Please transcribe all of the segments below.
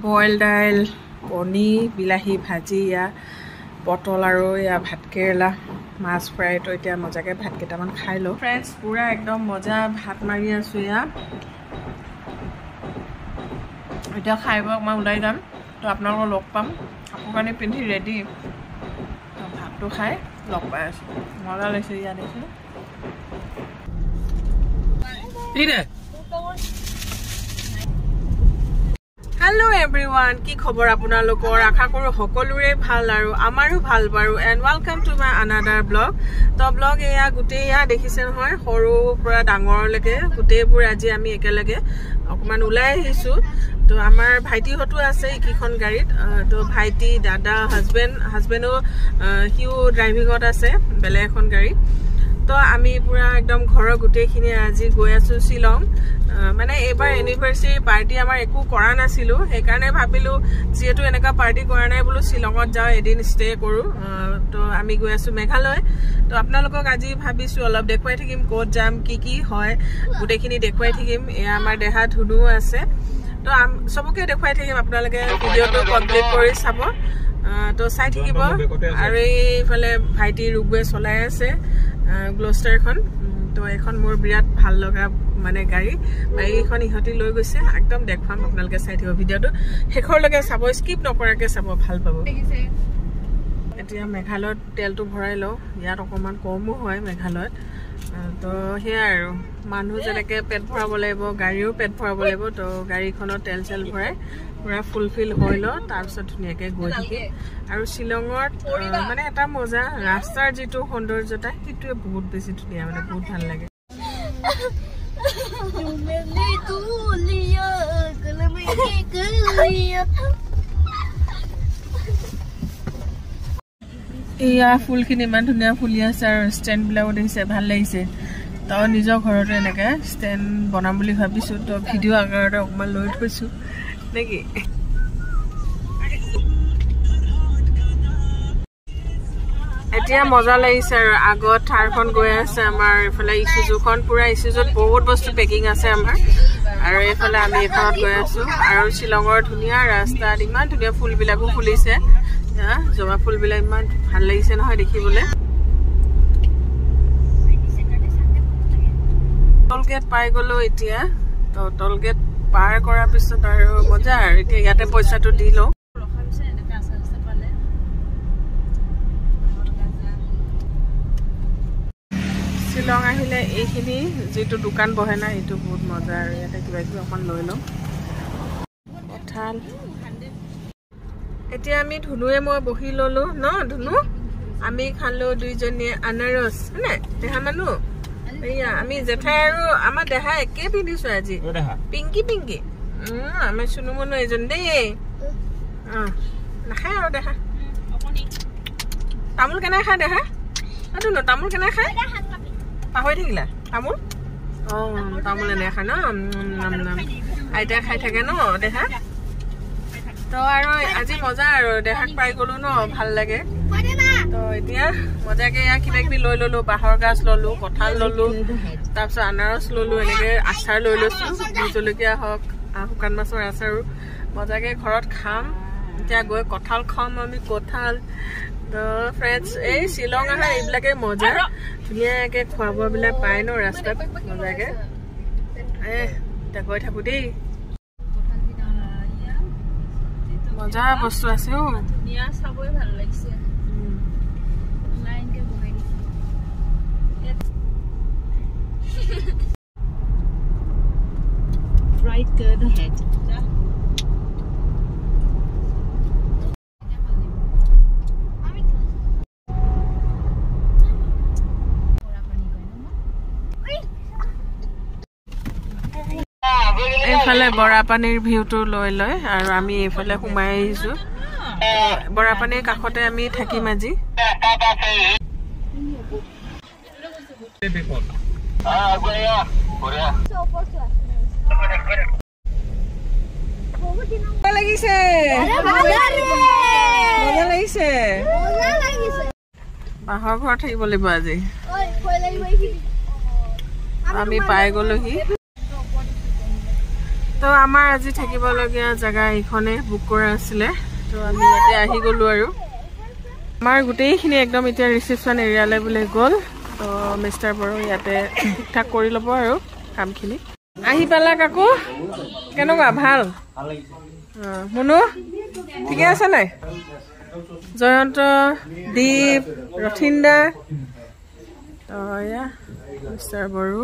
Boil দাইল কণী বিলাহী ভাজি ইয়া পটল আৰু ইয়া ভাতকেৰেলা মাছ ফ্ৰাই তো এতিয়া মজাকে ভাত কেইটামান খাই লওঁ ফ্ৰেণ্ডছ পুৰা একদম মজা ভাত মাৰি আছোঁ ইয়া এতিয়া খাই বৈ মই ওলাই যাম তো আপোনালোকক লগ পাম কাপোৰ কানি পিন্ধি ৰেডি তো ভাতটো খাই লগ পাই আছোঁ মজা লাগিছে ইয়া দেখিছোঁ Hello everyone, কি খবৰ আপোনালোকৰ আশা কৰো সকলোৰে ভাল আৰু আমাৰো ভাল বাৰু and welcome to my another vlog তো vlog এয়া গুটেই ইয়া দেখিছে নহয় সৰু পৰা ডাঙৰলৈকে গুটেইবোৰ আজি আমি একেলগে অকমান ওলাই আহিছো তো আমাৰ ভাইটি হতো আছে ইকিখন গাড়ীত তো ভাইটি দাদা হাজবেণ্ডো হিউ ড্ৰাইভিঙত আছে বেলেগ এখন গাড়ী তো আমি পুৰা একদম ঘৰৰ গুটেইখিনি আজি গৈ আছো শিলং মানে এবাৰ এনিভাৰ্সাৰী পাৰ্টি আমাৰ একো কৰা নাছিলো সেই কাৰণে ভাবিলো যেহেতু এনেকা পাৰ্টি কৰা নাই বলো শিলঙত যাও এদিন ষ্টে কৰো তো আমি গৈ আছো মেঘালয় তো আপোনালোকক আজি ভাবিছো অলপ দেখুৱাই থাকিম ক'ত যাম কি হয় গুটেইখিনি দেখুৱাই থাকিম এয়া আমাৰ দেহা ধুনু আছে তো সবকে দেখুৱাই থাকিম আপোনালোকে ভিডিওটো কমপ্লিট কৰি চাব তো চাই থাকিব আৰু এইফালে ভাইটি ৰুগৱে চলাই আছে গ্লোষ্টাৰখন তো এখন মোৰ বিৰাট ভাল লগা মানে গাড়ী এইখন ইহতি লৈ গৈছে একদম দেখুৱাম আপোনালোকে চাই থাকিব ভিডিওটো শেষৰলৈকে চাব স্কিপ নকৰাকে চাব ভাল পাব এতিয়া মেঘালয়ত তেলটো ভৰাই লওঁ ইয়াত অকণমান কমো হয় মেঘালয়ত তো সেয়া আৰু মানুহ যেনেকৈ পেট ভৰাব লাগিব গাড়ীও পেট ভৰাব লাগিব তো গাড়ীখনত তেল চেল ভৰাই পুৰা ফুলফিল হৈ লওঁ তাৰপিছত ধুনীয়াকৈ গৈ থাকিম আৰু শ্বিলঙত মানে এটা মজা ৰাস্তাৰ যিটো সৌন্দৰ্যতা সেইটোৱে বহুত বেছি ধুনীয়া মানে বহুত ভাল লাগে এয়া ফুলখিনি ইমান ধুনীয়া ফুলি আছে আৰু ষ্টেণ্ডবিলাকো দেখিছে ভাল লাগিছে তো নিজৰ ঘৰতে এনেকৈ ষ্টেণ্ড বনাম বুলি ভাবিছোঁ তো ভিডিঅ' আকাৰতে অকণমান লৈ থৈছোঁ নেকি এতিয়া মজা লাগিছে আৰু আগত থাৰখন গৈ আছে আমাৰ এইফালে ইছুজুখন পুৰা ইছুজুত বহুত বস্তু পেকিং আছে আমাৰ আৰু এইফালে আমি এইখনত গৈ আছোঁ আৰু শ্বিলঙৰ ধুনীয়া ৰাস্তাত ইমান ধুনীয়া ফুলবিলাকো ফুলিছে জবা ফুলবিলাক ইমান ভাল লাগিছে নহয় দেখিবলৈ টলগেট পাই গ'লো এতিয়া তো টলগেট পাৰ কৰাৰ পিছত আৰু মজা আৰু এতিয়া ইয়াতে পইচাটো দি লওঁ শ্বিলং আহিলে এইখিনি যিটো দোকান বহে না এইটো বহুত মজা আৰু ইয়াতে কিবা কিবি অকণমান লৈ লওঁ কঁঠাল এতিয়া আমি ধুনুৱে মই বহি ললো ন ধুনু আমি খালো দুইজনীয়ে আনাৰস হয়নে দেহা মানুহ এয়া আমি জেঠাই আৰু আমাৰ দেহা একে পিন্ধিছো আজি পিংকি আমি চুনু মনো এজন দেই নাখায় আৰু দেহা তামোল কেনে খায় দেহা ধুনু তামোল কেনে খায় পাহৰি থাকিলা তামোল তামোল এনে খায় ন আইতাই খাই থাকে ন দেহা তো আৰু আজি মজা আৰু দেহাক পাই গলো ন ভাল লাগে তো এতিয়া মজাকে ইয়াৰ কিবা কিবি লৈ ললো বাঁহৰ গাছ ললো কঁঠাল ললো তাৰপিছত আনাৰস ললো এনেকে আচাৰ লৈ লৈছো জলকীয়া হওক শুকান মাছৰ আচাৰো মজাকে ঘৰত খাম এতিয়া গৈ কঁঠাল খাম আমি কঁঠাল তো ফ্ৰেণ্ডছ এই শ্বিলং আহা এইবিলাকে মজা ধুনীয়াকে খোৱা বোৱাবিলাক পায় ন ৰাস্তাত মজাকে এতিয়া গৈ থাকো দেই মজা বস্তু আছে ধুনীয়া চাবই ভাল লাগিছে right turn ahead এইফালে বৰাপানীৰ ভিউটো লৈ লয় আৰু আমি এইফালে সোমাই আহিছো বৰাপানীৰ কাষতে আমি থাকিম আজি লাগিছে মজা লাগিছে বাঁহৰ ঘৰ থাকিব লাগিব আজি আমি পাই গলোহি তো আমাৰ আজি থাকিবলগীয়া জায়গা এইখনে বুক কৰা আছিলে তো আমি ইয়াতে আহি গলো আৰু আমাৰ গোটেইখিনি একদম এতিয়া ৰিসেপশন এৰিয়ালে বুলে গল তো মিস্টাৰ বড়ো ইয়াতে ঠিকঠাক কৰি ল'ব আৰু কামখিনি আহি পালা কাকু কেনেকুৱা ভাল মুনু ঠিকে আছে নাই জয়ন্ত দীপ ৰথিন্দা তো ইয়া মিস্টাৰ বড়ো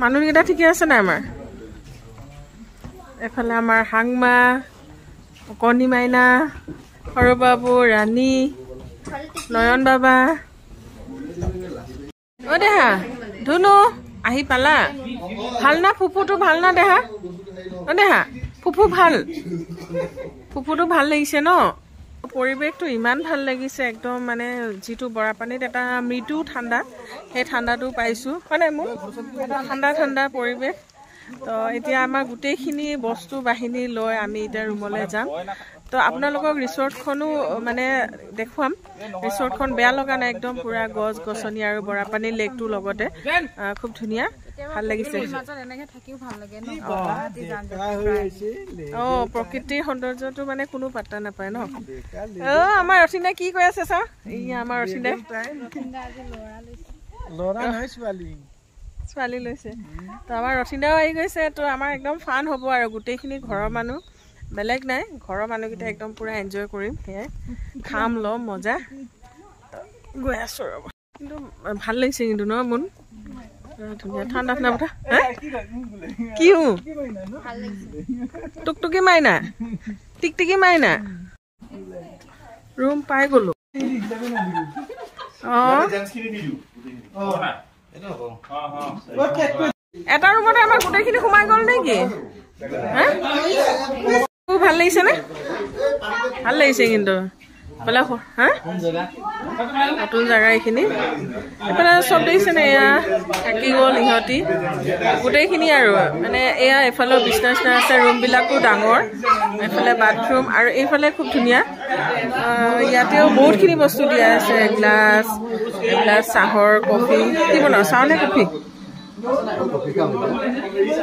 মানুহকেইটা ঠিকে আছে নাই আমাৰ এফালে আমাৰ হাংমা কণী মাইনা সৰু বাবু ৰাণী নয়ন বাবা ও দেহা ধুনু আহি পালা ভাল না ফুফুটো ভাল না দেহা ও দেহা ফুফু ভাল ফুফুটো ভাল লাগিছে ন পৰিৱেশটো ইমান ভাল লাগিছে একদম মানে যিটো বৰাপানীত এটা মৃদু ঠাণ্ডা সেই ঠাণ্ডাটো পাইছো মানে মোৰ এটা ঠাণ্ডা ঠাণ্ডা পৰিৱেশ তো এতিয়া আমাৰ গোটেইখিনি বস্তু বাহিনী লৈ আমি এতিয়া ৰুমলৈ যাম তো আপোনালোকক ৰিসৰ্টখনো মানে দেখুৱাম ৰিসৰ্টখন বেয়া লগা নাই একদম পুৰা গছ গছনি আৰু বৰাপানী লেকটো লগতে খুব ধুনীয়া ভাল লাগিছে প্ৰকৃতিৰ সৌন্দৰ্যটো মানে কোনো পাত্তা নাপায় ন আমাৰ ৰচিনে কি কৈ আছে চা আমাৰ ৰচিনে ছোৱালী লৈছে তো আমাৰ ৰচিন্দাও আহি গৈছে তো আমাৰ একদম ফান হ'ব আৰু গোটেইখিনি ঘৰৰ মানুহ বেলেগ নাই ঘৰৰ মানুহকেইটা একদম পুৰা এনজয় কৰিম সেয়াই খাম ল'ম মজা গৈ আছো ৰ'ব কিন্তু ভাল লাগিছে কিন্তু ন মন ধুনীয়া ঠাণ্ডা ঠাণ্ডা বতাহ কি টুকটুকি মাইনা টিকটিকি মাইনা ৰুম পাই গলো এটা ৰুমতে আমাৰ গোটেইখিনি সোমাই গ'ল নেকি ভাল লাগিছে নে ভাল লাগিছে কিন্তু বোলে হা নতুন জেগা এইখিনি এইফালে চব দেখিছে নে এয়া থাকি গ'ল ইহঁতি গোটেইখিনি আৰু মানে এয়া এফালেও বিছনা চিছনা আছে ৰুমবিলাকো ডাঙৰ এফালে বাথৰুম আৰু এইফালে খুব ধুনীয়া ইয়াতেও বহুতখিনি বস্তু দিয়া আছে গ্লাছ এইবিলাক চাহৰ কফি কি বনাওঁ চাহ নে কফি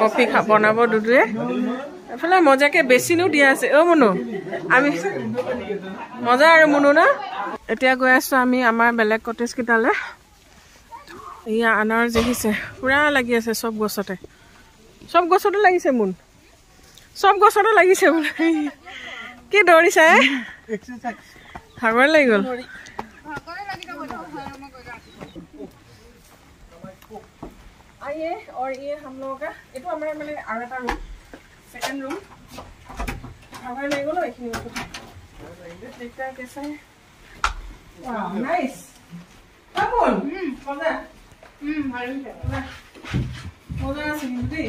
কফি বনাব দুদুৱে এফালে মজাকে বেচিনো দিয়া আছে মুনু আমি মজা আৰু মুনু ন এতিয়া গৈ আছো আমি আমাৰ বেলেগ কটেজ কেইটালে এয়া আনাৰ দেখিছে পুৰা লাগি আছে চব গছতে লাগিছে মুন চব গছতে লাগিছে বোলে কি দৌৰিছে ভাগৰ লাগি গ'ল आइए और ये हम लोगों का ये तो हमारा मैंने आगता रूम सेकंड रूम हमारे नहीं बोलो एक नहीं देखता है कैसा है वाह नाइस कौन मजा मजा सिंधी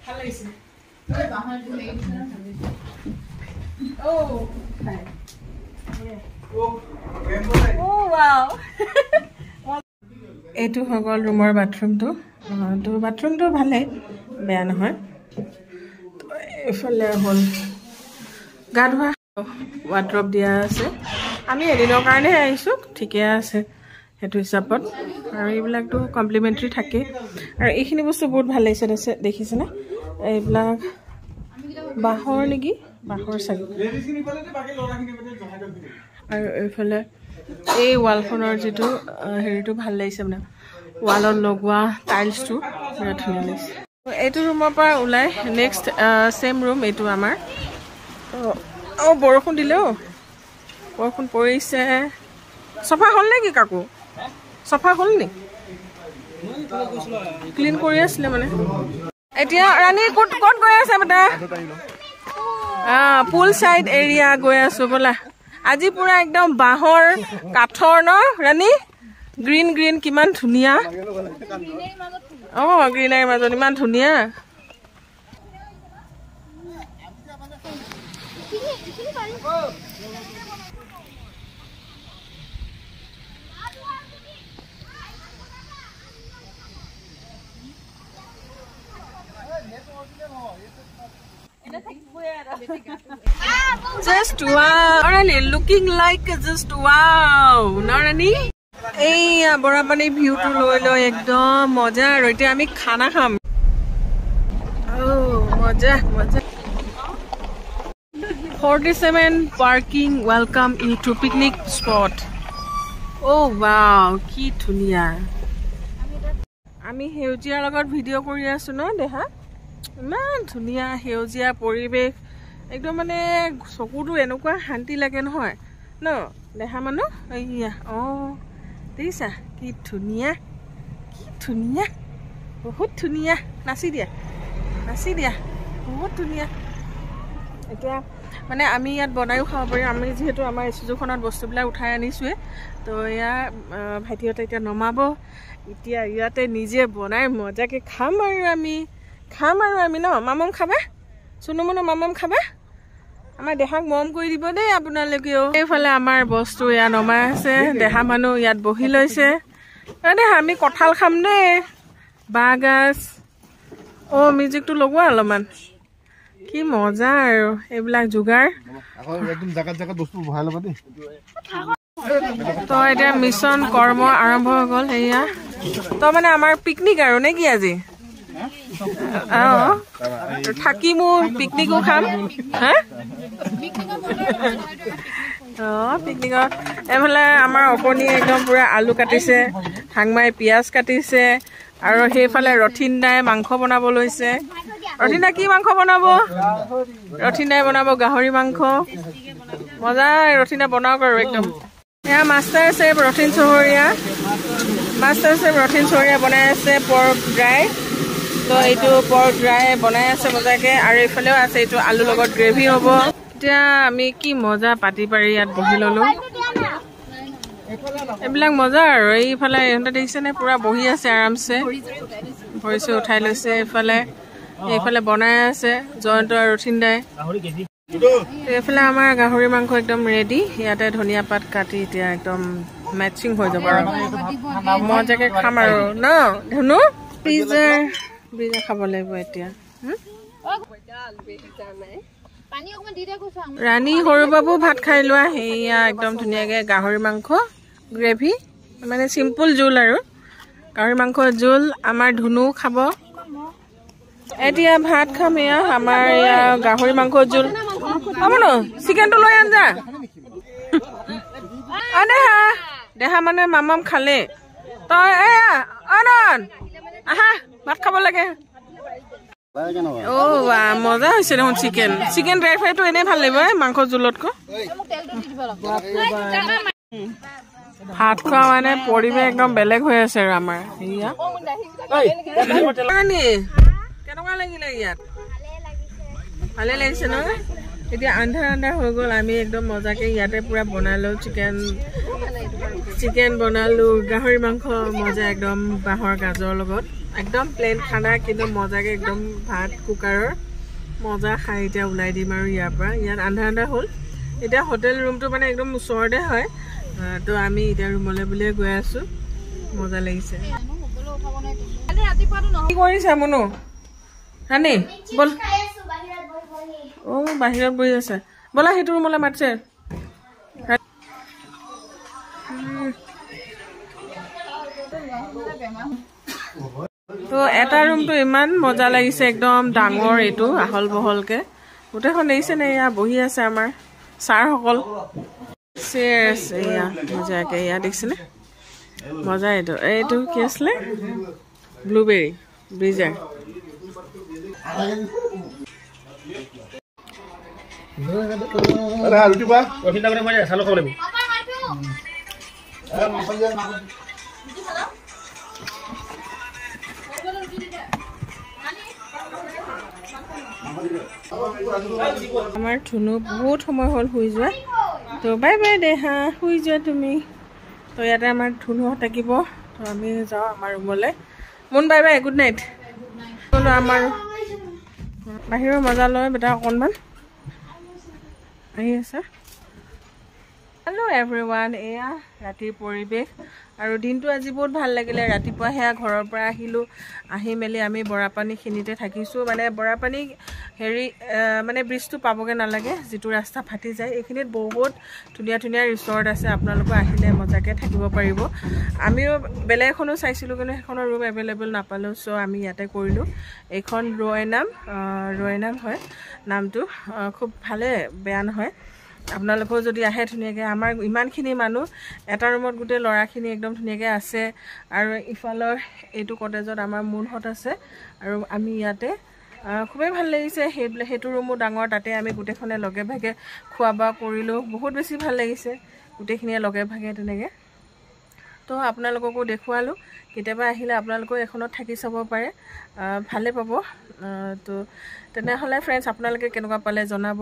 हेलो इसे ओह ओह वाओ এইটো হৈ গ'ল ৰুমৰ বাথৰুমটো তো বাথৰুমটো ভালেই বেয়া নহয় এইফালে হ'ল গা ধোৱা ৱাৰ্ড্ৰব দিয়া আছে আমি এদিনৰ কাৰণেহে আহিছোঁ ঠিকে আছে সেইটো হিচাপত আৰু এইবিলাকতো কমপ্লিমেণ্টাৰী থাকে আৰু এইখিনি বস্তু বহুত ভাল লাগিছে দেখিছেনে এইবিলাক বাঁহৰ নেকি বাঁহৰ চাগে আৰু এইফালে এই ৱালখনৰ যিটো হেৰিটো ভাল লাগিছে মানে ৱালত লগোৱা টাইলছটো বিৰাট ধুনীয়া লাগিছে এইটো ৰুমৰ পৰা ওলাই নেক্সট চেম ৰুম এইটো আমাৰ বৰষুণ দিলেও বৰষুণ পৰিছে চফা হ'ল নেকি কাকু চফা হ'ল নি ক্লিন কৰি আছিলে মানে এতিয়া ৰাণী ক'ত গৈ আছে বেটা পুল চাইড এৰিয়া গৈ আছো বোলা আজি পুৰা একদম বাঁহৰ কাঠৰ ন ৰাণী গ্ৰীণ গ্ৰীণ কিমান ধুনীয়া গ্ৰীনাৰীৰ মাজত ইমান ধুনীয়া Just wow, Rani, looking like just wow, no Rani? Hey, Borapani view to lo ekdom moja. Roite ami khana kham. Oh, মজা মজা 47 parking welcome you to picnic spot oh wow কি ধুনিয়া আমি হেউজিয়াৰ লগত ভিডিঅ' কৰি আছো ন দেখা ইমান ধুনিয়া হেউজিয়া পৰিবেশ একদম মানে চকুটো এনেকুৱা শান্তি লাগে নহয় ন দেখা মানুহ এইয়া দেখিছা কি ধুনিয়া বহুত ধুনিয়া নাচি দিয়া বহুত ধুনিয়া এতিয়া মানে আমি ইয়াত বনাইও খাব পাৰি আমি যেহেতু আমাৰ সুযোগখনত বস্তুবিলাক উঠাই আনিছোৱে তো এয়া ভাইটিহঁতে এতিয়া নমাব এতিয়া ইয়াতে নিজে বনাই মজাকে খাম আৰু আমি ন মামম খাবা চুনুমুনু মামম খাবা আমাৰ দেহাক মৰম কৰি দিব দেই আপোনালোকেও এইফালে আমাৰ বস্তু এয়া নমাই আছে দেহা মানুহ ইয়াত বহি লৈছে দেহা আমি কঁঠাল খাম দেই বাঁহগাজ মিউজিকটো লগোৱা অলপমান কি মজা আৰু এইবিলাক যোগাৰ তো এতিয়া মিছন কৰ্ম আৰম্ভ হৈ গ'ল সেয়া তো মানে আমাৰ পিকনিক আৰু নে কি আজি থাকি মোৰ পিকনিকো খাম হা পিকনিকত এইফালে আমাৰ অকণিয়ে একদম পুৰা আলু কাটিছে হাংমাই পিঁয়াজ কাটিছে আৰু সেইফালে ৰথিন দাই মাংস বনাব লৈছে ৰথিন দা কি মাংস বনাব ৰথিন দাই বনাব গাহৰি মাংস মজা ৰথিন দা বনাওক আৰু একদম এয়া মাষ্টাৰ চেফ ৰথিন চহৰীয়া বনাই আছে পৰ্ক ড্ৰাই তো এইটো পৰ্ক ড্ৰাই বনাই আছে মজাকে আৰু এইফালেও আছে এইটো আলু লগত গ্ৰেভি হ'ব এতিয়া আমি কি মজা পাতি পাৰি ইয়াত বহি ললো এইবিলাক মজা আৰু এইফালে ইহঁতে দেখিছেনে পুৰা বহি আছে আৰামছে ভৰিছে উঠাই লৈছে এইফালে বনাই আছে জয়ন্ত আৰু ৰথিন দাই এইফালে আমাৰ গাহৰি মাংস একদম ৰেডি ইয়াতে ধনিয়া পাত কাটি এতিয়া একদম মেচিং হৈ যাব আৰু মজাকে খাম আৰু ন ধুনু পিজ্জা খাব লাগিব এতিয়া ৰাণী সৰু বাবু ভাত খাই লোৱা সেয়া একদম ধুনীয়াকে গাহৰি মাংস গ্ৰেভি মানে চিম্পুল জোল আৰু গাহৰি মাংস জোল আমাৰ ধুনু খাব এতিয়া ভাত খাম এয়া আমাৰ এয়া গাহৰি মাংস জোল হ'ব ন চিকেনটো লৈ আন যা দেহা মানে মামাম খালে তই এয়া অনন আহা ভাত খাব লাগে মজা হৈছে দেখোন চিকেন ড্ৰাই ফ্ৰাইটো এনেই ভাল লাগিব মাংস জোলতকৈ ভাত খোৱা মানে পৰিৱেশ একদম বেলেগ হৈ আছে আৰু আমাৰ কেনেকুৱা লাগিলে ইয়াত ভালে লাগিছে ন এতিয়া আন্ধাৰ হৈ গ'ল আমি একদম মজাকে ইয়াতে পুৰা বনালো চিকেন বনালো গাহৰি মাংস মজা একদম বাঁহৰ গাজৰ লগত একদম প্লেন খানা কিন্তু মজাকে একদম ভাত কুকাৰৰ মজা খাই এতিয়া ওলাই দিম আৰু ইয়াৰ পৰা ইয়াত আন্ধাৰ হ'ল এতিয়া হোটেল ৰুমটো মানে একদম ওচৰতে হয় তো আমি এতিয়া ৰুমলৈ বুলিয়ে গৈ আছো মজা লাগিছে কি কৰিছা মুনু হানি বল বাহিৰত বহি আছে বলা সেইটো ৰুমলৈ মাতিছে তো এটা ৰুমটো ইমান মজা লাগিছে একদম ডাঙৰ এইটো আহল বহলকে গোটেইখন দেখিছে নে এয়া বহি আছে আমাৰ ছাৰসকল চেয়াৰ্ছ এয়া মজাকে এয়া দেখিছেনে মজা এইটো কি আছিলে ব্লুবেৰী ব্ৰিজাৰ আমাৰ ধুনু বহুত সময় হ'ল শুই যোৱা তো বাই বাই দেহা শুই যোৱা তুমি তো ইয়াতে আমাৰ ধুনু থাকিব তো আমি যাওঁ আমাৰ ৰুমলৈ মুন বাই বাই গুড নাইট আমাৰ বাহিৰৰ মজা লয় বেটা অকণমান আহি আছে Hello everyone, এয়া ৰাতিৰ পৰিবেশ আৰু দিনটো আজি বহুত ভাল লাগিলে ৰাতিপুৱা হেয়া ঘৰৰ পৰা আহিলো আহি মেলি আমি বৰাপানী খিনিতে থাকিছো মানে বৰাপানী হেৰি মানে ব্ৰিজটো পাবগে নালাগে যেটো ৰাস্তা ফাটি যায় এইখিনিত বহুত ধুনিয়া ধুনিয়া ৰিসৰ্ট আছে আপোনালোক আহিলে মজাকে থাকিব পাৰিব আমিও বেলে এখনো চাইছিলো কিন্তু এখনৰ ৰুম अवेलेबल নাপালো সো আমি ইয়াতে কৰিলো এখন ৰয়নাম হয় নামটো খুব ভালে বেয়া নহয় আপোনালোক যদি আহে ধুনিয়াকে আমাৰ ইমানখিনি মানুহ এটা ৰুমত গুটে লৰাখিনি একদম ধুনিয়াকে আছে আৰু ইফালৰ এটো কটেজত আমাৰ মুনহত আছে আৰু আমি ইয়াতে খুবই ভাল লাগিছে হেতু ৰুমো ডাঙৰ তাতে আমি গুটেখনে লগে ভাগে খোৱাবা কৰিলো বহুত বেছি ভাল লাগিছে গুটেখিনিয়ে লগে ভাগে তেনেকে তো আপোনালোককো দেখুৱালো কেতিয়াবা আহিলে আপোনালোকো এখনত থাকি চাব পাৰে ভালে পাব তো তেনেহলে फ्रेंड्स আপোনালোকে কেনেকুৱা পালে জনাব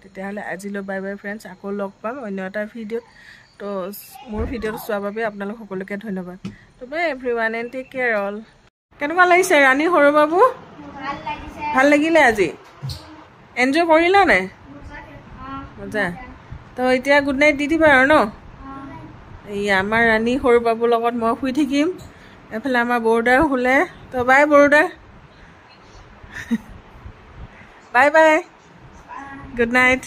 তেতিয়াহলে আজিলৈ বাই বাই फ्रेंड्स আকৌ লগ পাম অন্য এটা ভিডিঅ তো মোৰ ভিডিঅটো চোৱাৰ বাবে আপোনালোক সকলোকে ধন্যবাদ তো bye everyone and take care all কেনেকুৱা লাগিছে ৰাণী হৰু বাবু ভাল লাগিলে আজি এনজয় কৰিলা নে মজা তো এতিয়া গুড নাইট দি দিবা আৰু ন এই আমাৰ ৰাণী হৰু বাবু লগত মই শুই থাকিম এফালে আমাৰ বৰ্ডাৰ হলে তো bye border bye bye good night